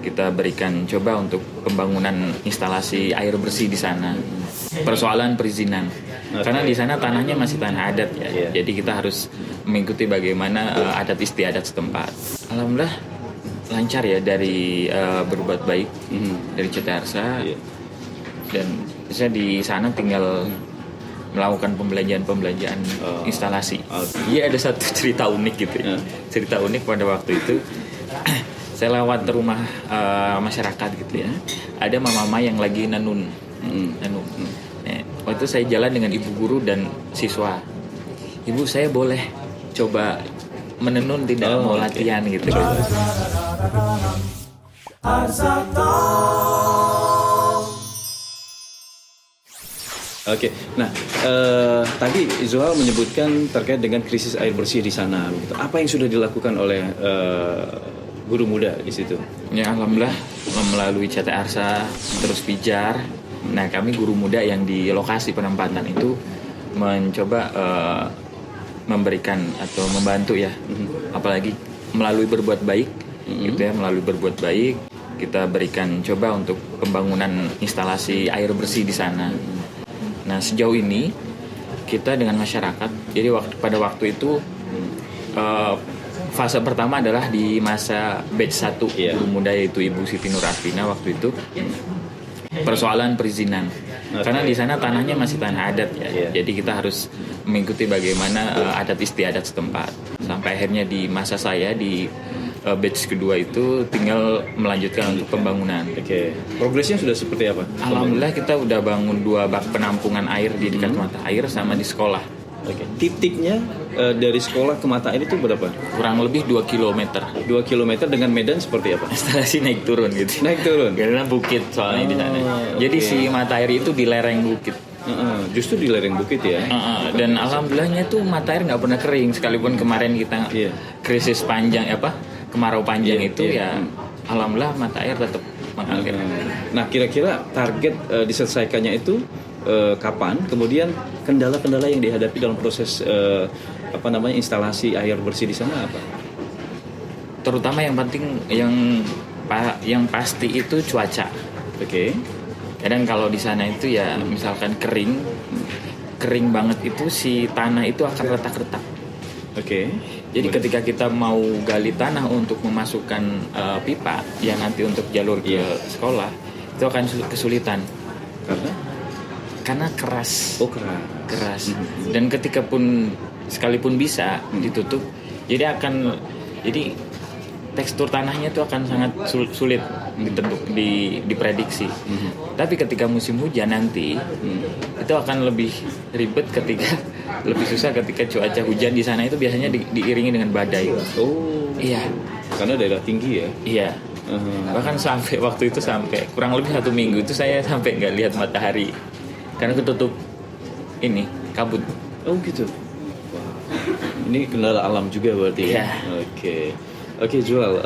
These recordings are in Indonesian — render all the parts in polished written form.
kita berikan coba untuk pembangunan instalasi air bersih di sana. Persoalan perizinan, karena di sana tanahnya masih tanah adat ya. Jadi kita harus mengikuti bagaimana adat istiadat setempat. Alhamdulillah lancar ya dari berbuat baik dari CT Arsa, dan saya di sana tinggal melakukan pembelanjaan instalasi. Iya, ada satu cerita unik gitu ya. Cerita unik pada waktu itu saya lewat rumah masyarakat gitu ya. Ada mama yang lagi nenun. Waktu itu saya jalan dengan ibu guru dan siswa. Ibu, saya boleh coba menenun tidak mau latihan gitu. Oke, nah tadi Zuhal menyebutkan terkait dengan krisis air bersih di sana. Gitu. Apa yang sudah dilakukan oleh guru muda di situ? Ya, alhamdulillah melalui CT Arsa terus Pijar. Nah, kami guru muda yang di lokasi penempatan itu mencoba memberikan atau membantu ya, apalagi melalui berbuat baik, gitu ya, melalui berbuat baik kita berikan coba untuk pembangunan instalasi air bersih di sana. Nah, sejauh ini kita dengan masyarakat, jadi pada waktu itu fase pertama adalah di masa batch 1 guru muda, yaitu Ibu Siti Nur Arvina waktu itu. Persoalan perizinan, karena di sana tanahnya masih tanah adat ya. Jadi kita harus mengikuti bagaimana adat istiadat setempat. Sampai akhirnya di masa saya di batch kedua itu tinggal melanjutkan untuk pembangunan. Progresnya sudah seperti apa? Alhamdulillah kita udah bangun 2 bak penampungan air di dekat mata air sama di sekolah. Titiknya dari sekolah ke mata air itu berapa? Kurang lebih 2 km. 2 km dengan medan seperti apa? Instalasi naik turun gitu. Naik turun? Karena bukit soalnya di sana. Jadi si mata air itu di lereng bukit. Justru di lereng bukit ya? Dan alhamdulillahnya tuh mata air nggak pernah kering. Sekalipun kemarin kita krisis panjang kemarau panjang alhamdulillah mata air tetap mengalir. Nah, kira-kira target diselesaikannya itu kapan? Kemudian kendala-kendala yang dihadapi dalam proses instalasi air bersih di sana apa? Terutama yang penting yang pasti itu cuaca. Kadang kalau di sana itu ya misalkan kering banget itu si tanah itu akan retak-retak. Jadi ketika kita mau gali tanah untuk memasukkan pipa yang nanti untuk jalur ke sekolah, itu akan kesulitan. Karena keras. Keras. Dan ketika pun sekalipun bisa ditutup, jadi tekstur tanahnya itu akan sangat sulit diprediksi. Tapi ketika musim hujan nanti itu akan lebih ribet lebih susah ketika cuaca hujan di sana itu biasanya diiringi dengan badai. Iya. Karena daerah tinggi ya. Iya. Bahkan sampai waktu itu kurang lebih 1 minggu itu saya sampai nggak lihat matahari karena ketutup kabut. Gitu. Ini kendala alam juga berarti ya. Oke, Zuhal,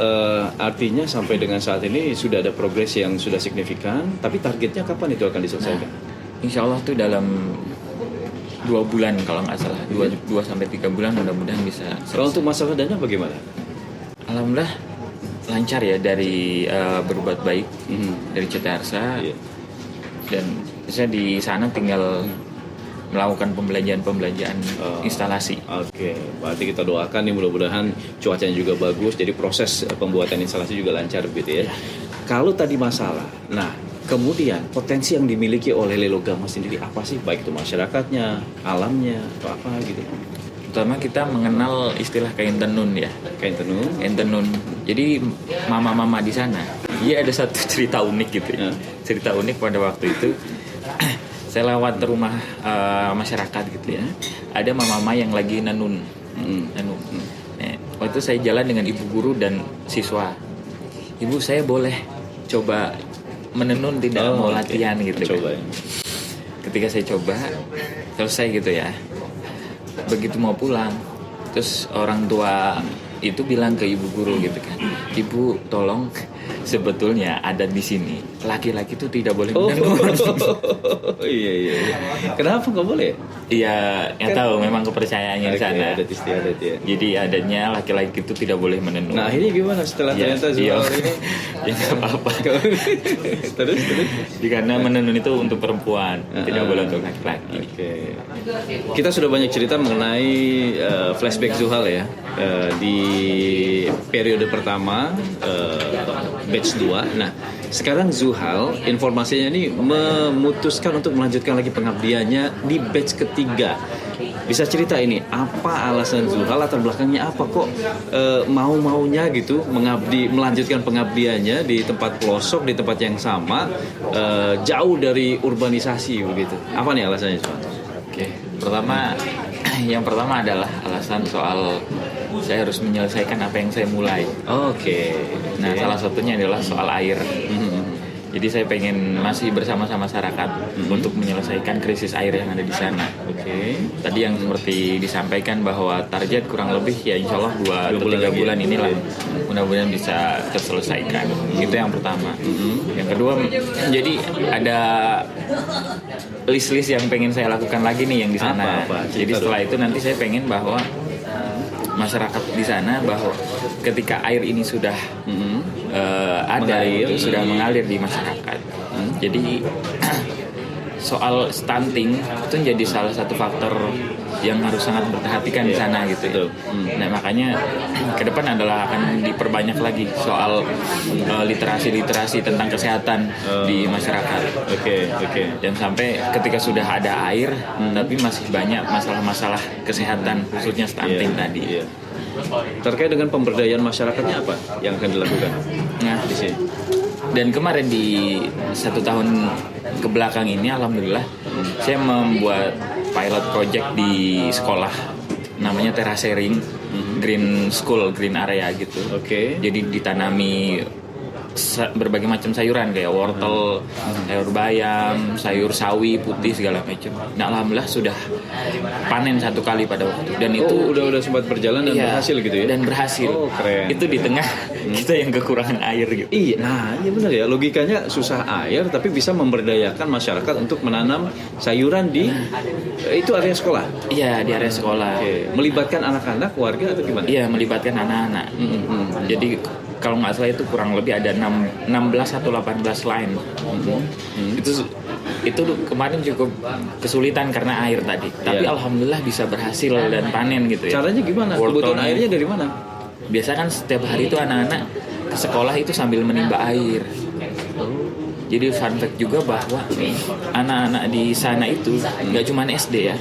artinya sampai dengan saat ini sudah ada progres yang sudah signifikan, tapi targetnya kapan itu akan diselesaikan? Insya Allah tuh dalam 2 bulan kalau nggak salah, 2-3 bulan mudah-mudahan bisa selesai. Kalau untuk masalah dana bagaimana? Alhamdulillah lancar ya dari berbuat baik dari CT Arsa, dan saya di sana tinggal melakukan pembelanjaan instalasi. Berarti kita doakan nih mudah-mudahan cuacanya juga bagus, jadi proses pembuatan instalasi juga lancar gitu ya. Kalau tadi masalah, nah kemudian potensi yang dimiliki oleh Lelogama sendiri apa sih? Baik itu masyarakatnya, alamnya, atau apa gitu? Pertama kita mengenal istilah kain tenun ya. Kain tenun. Jadi mama-mama di sana, ada satu cerita unik gitu ya. Cerita unik pada waktu itu saya lewat rumah masyarakat gitu ya. Ada mama yang lagi nenun. Waktu itu saya jalan dengan ibu guru dan siswa. Ibu, saya boleh coba menenun tidak mau latihan gitu. Coba. Ketika saya coba, selesai gitu ya. Begitu mau pulang, terus orang tua itu bilang ke ibu guru gitu kan, ibu tolong sebetulnya adat di sini laki-laki itu tidak boleh Oh, menenun. iya. Kenapa nggak boleh? Iya, nggak tahu memang kepercayaannya di Oke, sana. adat istiadat ya. Jadi adatnya laki-laki itu tidak boleh menenun. Nah ini gimana setelah Ya, ternyata iya. Zuhal ini? Ya nggak apa-apa. terus. Jadi karena menenun itu untuk perempuan, tidak boleh untuk laki-laki. Oke. Kita sudah banyak cerita mengenai flashback Zuhal ya di periode pertama batch 2. Nah, sekarang Zuhal informasinya ini memutuskan untuk melanjutkan lagi pengabdiannya di batch ketiga. Bisa cerita ini apa alasan Zuhal, latar belakangnya apa kok mau-maunya gitu melanjutkan pengabdiannya di tempat pelosok, di tempat yang sama, jauh dari urbanisasi begitu. Apa nih alasannya Zuhal? Oke, yang pertama adalah alasan soal saya harus menyelesaikan apa yang saya mulai. Oke. Nah, salah satunya adalah soal air. Jadi saya pengen masih bersama-sama masyarakat untuk menyelesaikan krisis air yang ada di sana. Oke. Tadi yang seperti disampaikan bahwa target kurang lebih ya insya Allah 2 atau 3 bulan inilah mudah-mudahan bisa terselesaikan. Itu yang pertama. Yang kedua, jadi ada list-list yang pengen saya lakukan lagi nih yang di sana. Apa? Jadi setelah itu nanti saya pengen bahwa masyarakat di sana bahwa ketika air ini sudah ada sudah mengalir di masyarakat. Jadi soal stunting itu jadi salah satu faktor yang harus sangat diperhatikan di sana gitu ya. Nah makanya ke depan adalah akan diperbanyak lagi soal literasi tentang kesehatan di masyarakat. Oke. Dan sampai ketika sudah ada air, tapi masih banyak masalah-masalah kesehatan khususnya stunting tadi. Iya. Terkait dengan pemberdayaan masyarakatnya apa yang akan dilakukan? Nah, Di sini. dan kemarin di 1 tahun ke belakang ini alhamdulillah saya membuat pilot project di sekolah namanya terasering green school, green area gitu. Oke. Jadi ditanami berbagai macam sayuran kayak wortel, sayur bayam, sayur sawi putih segala macam. Nah alhamdulillah sudah panen 1 kali pada waktu dan itu udah sempat berjalan dan iya, berhasil gitu ya. Dan berhasil. Oh, keren. Itu di tengah kita yang kekurangan air gitu. Iya, nah iya benar ya. Logikanya susah air tapi bisa memberdayakan masyarakat untuk menanam sayuran di itu area sekolah. Iya, di area sekolah. Oke. Melibatkan anak-anak, warga atau gimana? Iya, melibatkan anak-anak. Jadi kalau nggak salah itu kurang lebih ada 16 atau 18 line. Itu kemarin cukup kesulitan karena air tadi. Tapi alhamdulillah bisa berhasil dan panen gitu ya. Caranya gimana? Kebutuhan airnya dari mana? Biasa kan setiap hari itu anak-anak ke sekolah itu sambil menimba air. Jadi fun fact juga bahwa anak-anak di sana itu nggak cuma SD ya,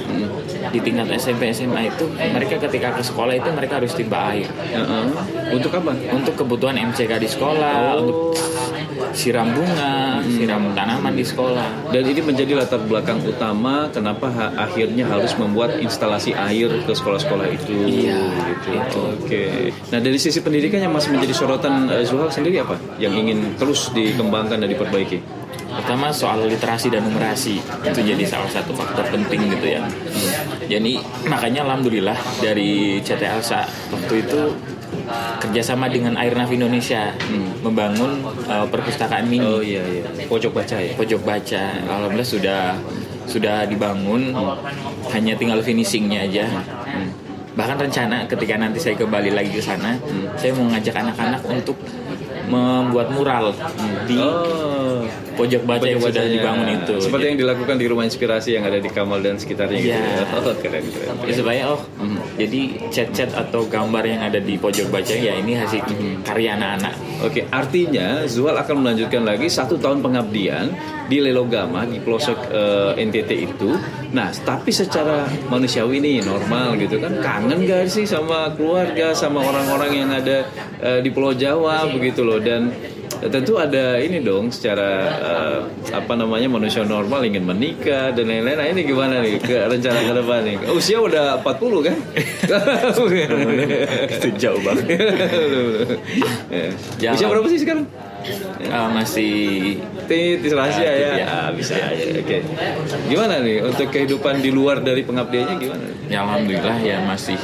di tingkat SMP SMA itu mereka ketika ke sekolah itu mereka harus timba air. Untuk apa? Untuk kebutuhan MCK di sekolah, untuk siram bunga, siram tanaman di sekolah. Dan ini menjadi latar belakang utama kenapa akhirnya harus membuat instalasi air ke sekolah-sekolah itu. Iya, gitu. itu. Oke. Nah dari sisi pendidikan yang masih menjadi sorotan Zuhal sendiri apa? Yang ingin terus dikembangkan dan diperbaiki? Pertama soal literasi dan numerasi itu jadi salah satu faktor penting gitu ya. Jadi makanya alhamdulillah dari CT Alsa waktu itu kerjasama dengan Airnav Indonesia membangun perpustakaan mini. Oh iya. Pojok baca ya. Pojok baca. Alhamdulillah sudah dibangun, hanya tinggal finishingnya aja. Bahkan rencana ketika nanti saya kembali lagi ke sana, saya mau ngajak anak-anak untuk membuat mural di pojok baca yang sudah dibangun itu. Seperti yang dilakukan di Rumah Inspirasi yang ada di Kamal dan sekitarnya gitu. Iya. Keren. Ya, supaya jadi cat-cat atau gambar yang ada di pojok baca ya ini hasil karya anak-anak. Oke, artinya Zuhal akan melanjutkan lagi 1 tahun pengabdian di Lelogama di pelosok NTT itu. Nah, tapi secara manusiawi nih normal gitu kan, kangen gak sih sama keluarga, sama orang-orang yang ada di Pulau Jawa begitu loh. Dan tentu ada ini dong secara manusia normal ingin menikah dan lain-lain. Nah ini gimana nih rencana ke depan nih? Usia udah 40 kan? Itu jauh banget. Usia berapa sih sekarang? Masih rahasia ya. Bisa aja. Oke. Gimana nih untuk kehidupan di luar dari pengabdiannya gimana? Ya alhamdulillah ya masih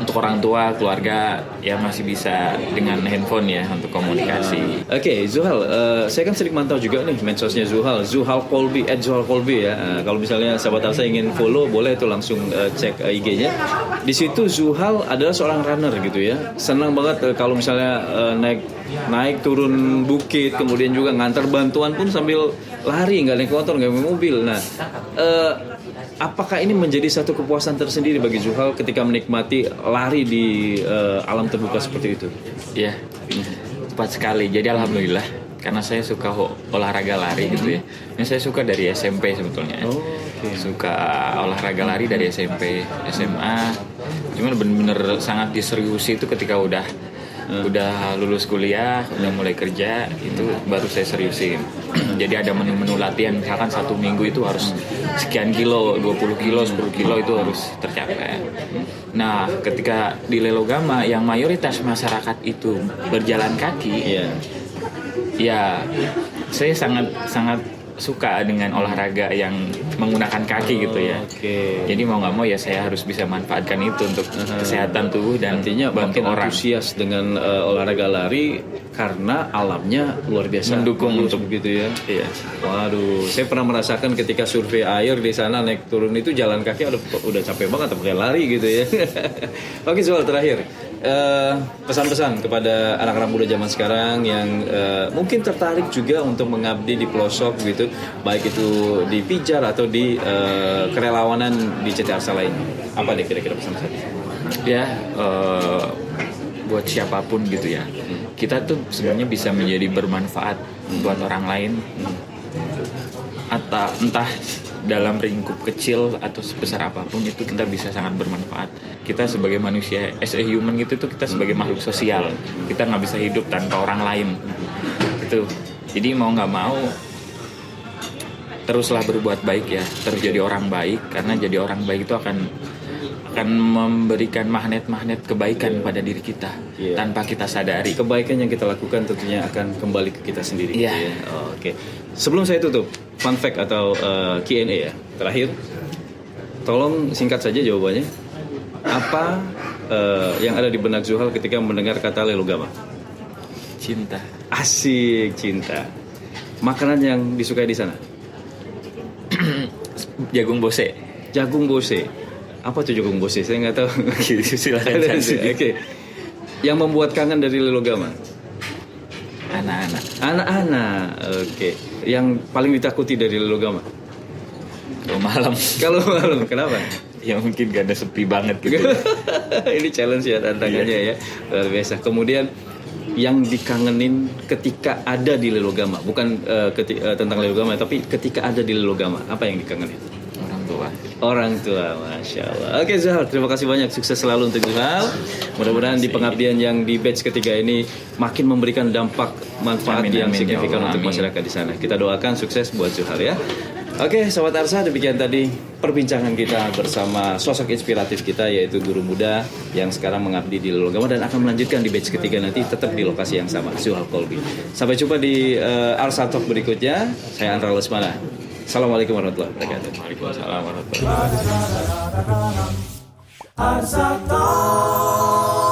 untuk orang tua, keluarga ya masih bisa dengan handphone ya untuk komunikasi. Oke, Zuhal, saya kan sering mantau juga nih medsosnya Zuhal Kolbi, @ZuhalKolbi ya. Kalau misalnya sahabat Arsa ingin follow, boleh tuh langsung cek IG-nya. Di situ Zuhal adalah seorang runner gitu ya. Senang banget kalau misalnya naik turun bukit, kemudian juga ngantar bantuan pun sambil lari, nggak naik motor, nggak naik mobil. Nah, apakah ini menjadi satu kepuasan tersendiri bagi Zuhal ketika menikmati lari di alam terbuka seperti itu? Ya, tepat sekali. Jadi alhamdulillah, karena saya suka olahraga lari gitu ya. Ini saya suka dari SMP sebetulnya. Suka olahraga lari dari SMP, SMA. Cuman bener-bener sangat diseriusi itu ketika udah lulus kuliah, udah mulai kerja, itu baru saya seriusin. Jadi ada menu-menu latihan, misalkan 1 minggu itu harus sekian kilo, 20 kilo, 10 kilo itu harus tercapai. Nah, ketika di Lelogama yang mayoritas masyarakat itu berjalan kaki, ya saya sangat suka dengan olahraga yang menggunakan kaki gitu ya. Jadi mau nggak mau ya saya harus bisa manfaatkan itu untuk kesehatan tubuh dan artinya bantu orang. Antusias dengan olahraga lari karena alamnya luar biasa mendukung untuk gitu ya. Iya. Waduh, saya pernah merasakan ketika survei air di sana naik turun itu jalan kaki udah capek banget pakai lari gitu ya. Oke, soal terakhir. Pesan-pesan kepada anak-anak muda zaman sekarang yang mungkin tertarik juga untuk mengabdi di pelosok gitu, baik itu di Pijar atau di kerelawanan di CT Arsa lain. Apa deh kira-kira pesan-pesan? Ya, buat siapapun gitu ya, kita tuh sebenarnya bisa menjadi bermanfaat buat orang lain, atau entah dalam lingkup kecil atau sebesar apapun itu kita bisa sangat bermanfaat. Kita sebagai manusia, as a human gitu tuh kita sebagai makhluk sosial, kita nggak bisa hidup tanpa orang lain gitu. Jadi mau nggak mau teruslah berbuat baik ya, terus jadi orang baik, karena jadi orang baik itu akan memberikan magnet-magnet kebaikan pada diri kita tanpa kita sadari. Kebaikan yang kita lakukan tentunya akan kembali ke kita sendiri. Iya. Oke. Sebelum saya tutup, fun fact atau Q&A ya. Terakhir, tolong singkat saja jawabannya. Apa yang ada di benak Zuhal ketika mendengar kata Lelogama? Cinta. Asik, cinta. Makanan yang disukai di sana? Jagung bose. Jagung bose. Apa tuh jagung bose? Saya nggak tahu. Silakan. Oke. Yang membuat kangen dari Lelogama? Anak-anak. Anak-anak. Oke. Yang paling ditakuti dari Lelogama? Kalau malam. Kenapa? Ya mungkin gak ada sepi banget gitu. Ini challenge ya tantangannya ya. Luar biasa. Kemudian yang dikangenin ketika ada di Lelogama, bukan tentang Lelogama, tapi ketika ada di Lelogama, apa yang dikangenin? Orang tua, Masya Allah. Oke Zuhal, terima kasih banyak. Sukses selalu untuk Zuhal. Mudah-mudahan di pengabdian yang di batch ketiga ini makin memberikan dampak manfaat yang signifikan untuk masyarakat di sana. Kita doakan sukses buat Zuhal ya. Oke, Sobat Arsa, demikian tadi perbincangan kita bersama sosok inspiratif kita, yaitu guru muda yang sekarang mengabdi di Lelogama dan akan melanjutkan di batch ketiga nanti tetap di lokasi yang sama, Zuhal Kolbi. Sampai jumpa di Arsa Talk berikutnya. Saya Andra Lesmana. Assalamualaikum warahmatullahi wabarakatuh. Waalaikumsalam warahmatullahi wabarakatuh.